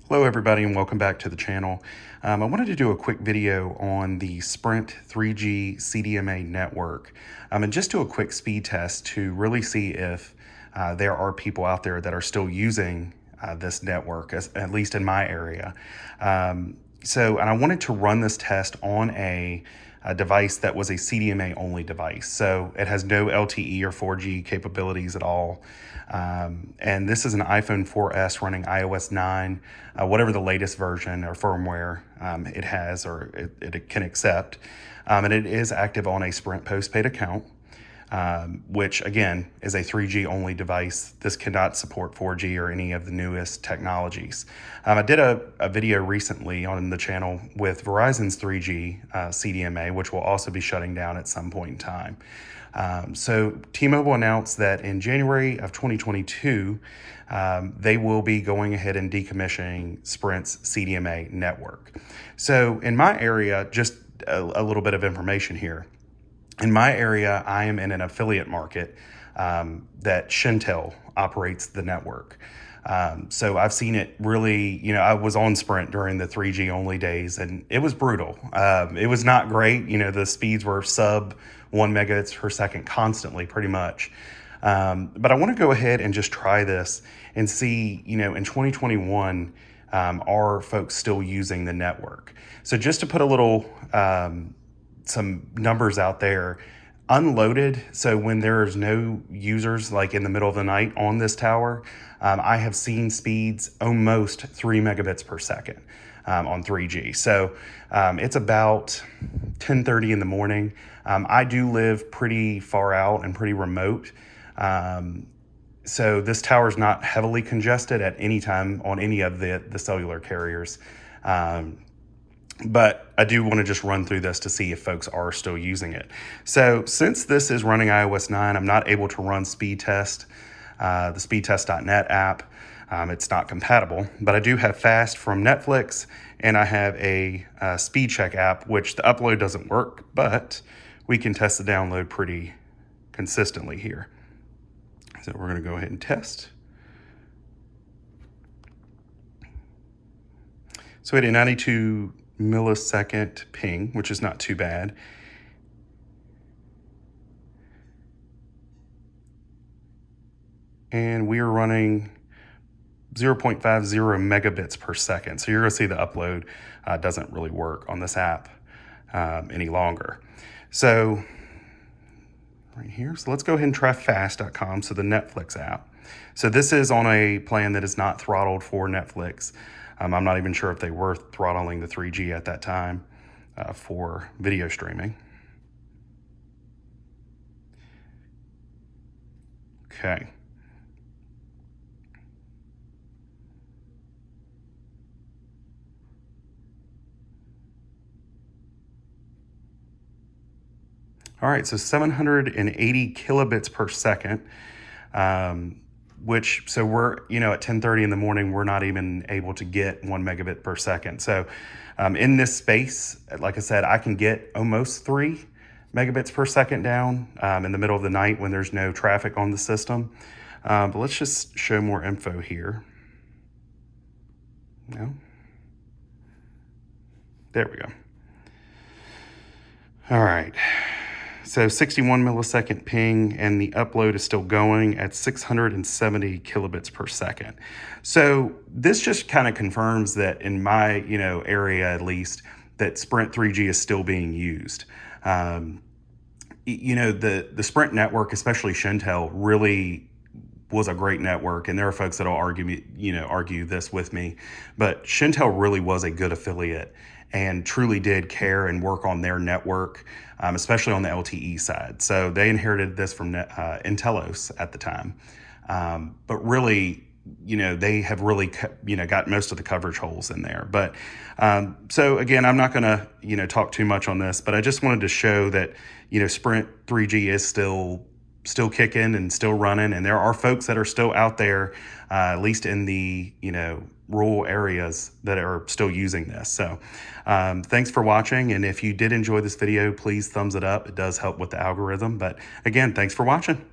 Hello everybody and welcome back to the channel. I wanted to do a quick video on the Sprint 3G CDMA network and just do a quick speed test to really see if there are people out there that are still using this network, at least in my area. And I wanted to run this test on a device that was a CDMA only device. So it has no LTE or 4G capabilities at all. And this is an iPhone 4S running iOS 9, whatever the latest version or firmware it has or it can accept. And it is active on a Sprint postpaid account, which again is a 3G only device. This cannot support 4G or any of the newest technologies. I did a video recently on the channel with Verizon's 3G CDMA, which will also be shutting down at some point in time. So T-Mobile announced that in January of 2022, they will be going ahead and decommissioning Sprint's CDMA network. So in my area, just a little bit of information here. In my area, I am in an affiliate market that Shentel operates the network. So I've seen it really, I was on Sprint during the 3G only days and it was brutal. It was not great. The speeds were sub 1 megabits per second constantly, pretty much. But I want to go ahead and just try this and see, in 2021, are folks still using the network? So just to put a little, some numbers out there, unloaded, so when there's no users like in the middle of the night on this tower, I have seen speeds almost 3 megabits per second on 3G. So it's about 10:30 in the morning. I do live pretty far out and pretty remote. So this tower is not heavily congested at any time on any of the cellular carriers. But I do want to just run through this to see if folks are still using it. So since this is running iOS 9, I'm not able to run speed test, the speedtest.net app. It's not compatible, but I do have Fast from Netflix, and I have a speed check app, which the upload doesn't work, but we can test the download pretty consistently here. So we're going to go ahead and test. So we had a 92 millisecond ping, which is not too bad. And we are running 0.50 megabits per second. So you're going to see the upload doesn't really work on this app any longer. So right here, so let's go ahead and try fast.com, so the Netflix app. So this is on a plan that is not throttled for Netflix. I'm not even sure if they were throttling the 3G at that time for video streaming. Okay. All right, so 780 kilobits per second, so we're, at 10:30 in the morning, we're not even able to get 1 megabit per second. So in this space, like I said, I can get almost 3 megabits per second down in the middle of the night when there's no traffic on the system. But let's just show more info here. No. There we go. All right. So 61 millisecond ping, and the upload is still going at 670 kilobits per second. So this just kind of confirms that in my, area at least, that Sprint 3G is still being used. The Sprint network, especially Shentel, really was a great network, and there are folks that'll argue this with me, but Shentel really was a good affiliate and truly did care and work on their network, especially on the LTE side. So they inherited this from Intelos at the time. But really, they have really, got most of the coverage holes in there. But so again, I'm not going to, talk too much on this, but I just wanted to show that, Sprint 3G is still kicking and still running. And there are folks that are still out there, at least in the, rural areas that are still using this. So thanks for watching. And if you did enjoy this video, please thumbs it up. It does help with the algorithm. But again, thanks for watching.